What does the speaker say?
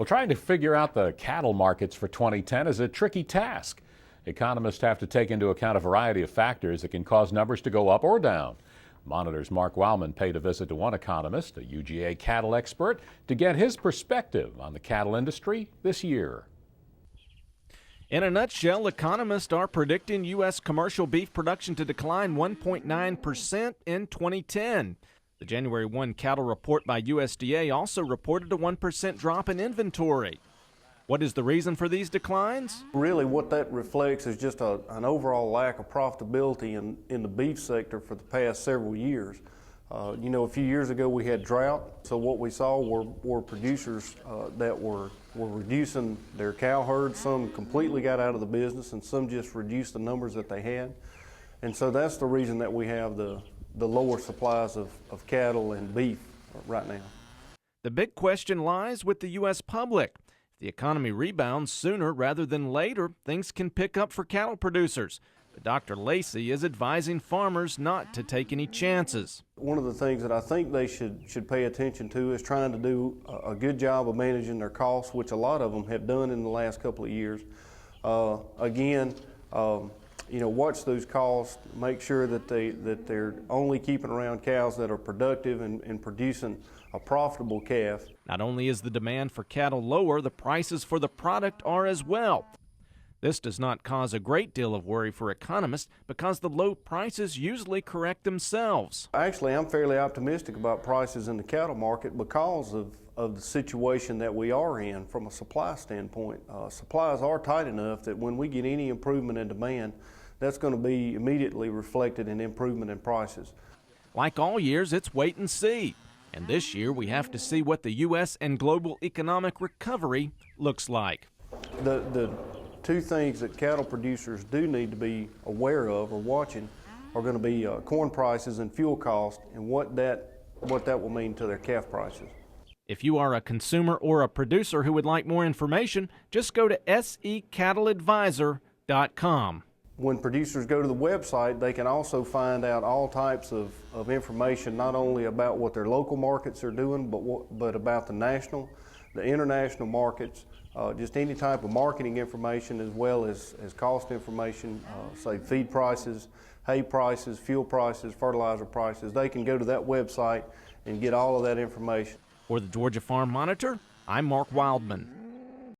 Well, trying to figure out the cattle markets for 2010 is a tricky task. Economists have to take into account a variety of factors that can cause numbers to go up or down. Monitor's Mark Wildman paid a visit to one economist, a UGA cattle expert, to get his perspective on the cattle industry this year. In a nutshell, economists are predicting U.S. commercial beef production to decline 1.9% in 2010. The January 1 cattle report by USDA also reported a 1% drop in inventory. What is the reason for these declines? Really what that reflects is just an overall lack of profitability in the beef sector for the past several years. A few years ago we had drought, so what we saw were producers that were reducing their cow herd. Some completely got out of the business and some just reduced the numbers that they had. And so that's the reason that we have the lower supplies of cattle and beef right now. The big question lies with the U.S. public. If the economy rebounds sooner rather than later, things can pick up for cattle producers. But Dr. Lacey is advising farmers not to take any chances. One of the things that I think they should pay attention to is trying to do a good job of managing their costs, which a lot of them have done in the last couple of years. Watch those costs, make sure that they're only keeping around cows that are productive and producing a profitable calf. Not only is the demand for cattle lower, the prices for the product are as well. This does not cause a great deal of worry for economists because the low prices usually correct themselves. Actually, I'm fairly optimistic about prices in the cattle market because of the situation that we are in from a supply standpoint. Supplies are tight enough that when we get any improvement in demand, that's going to be immediately reflected in improvement in prices. Like all years, it's wait and see. And this year, we have to see what the U.S. and global economic recovery looks like. The two things that cattle producers do need to be aware of or watching are going to be corn prices and fuel costs and what that will mean to their calf prices. If you are a consumer or a producer who would like more information, just go to secattleadvisor.com. When producers go to the website, they can also find out all types of information, not only about what their local markets are doing, but about the national, the international markets, just any type of marketing information as well as cost information, say feed prices, hay prices, fuel prices, fertilizer prices. They can go to that website and get all of that information. For the Georgia Farm Monitor, I'm Mark Wildman.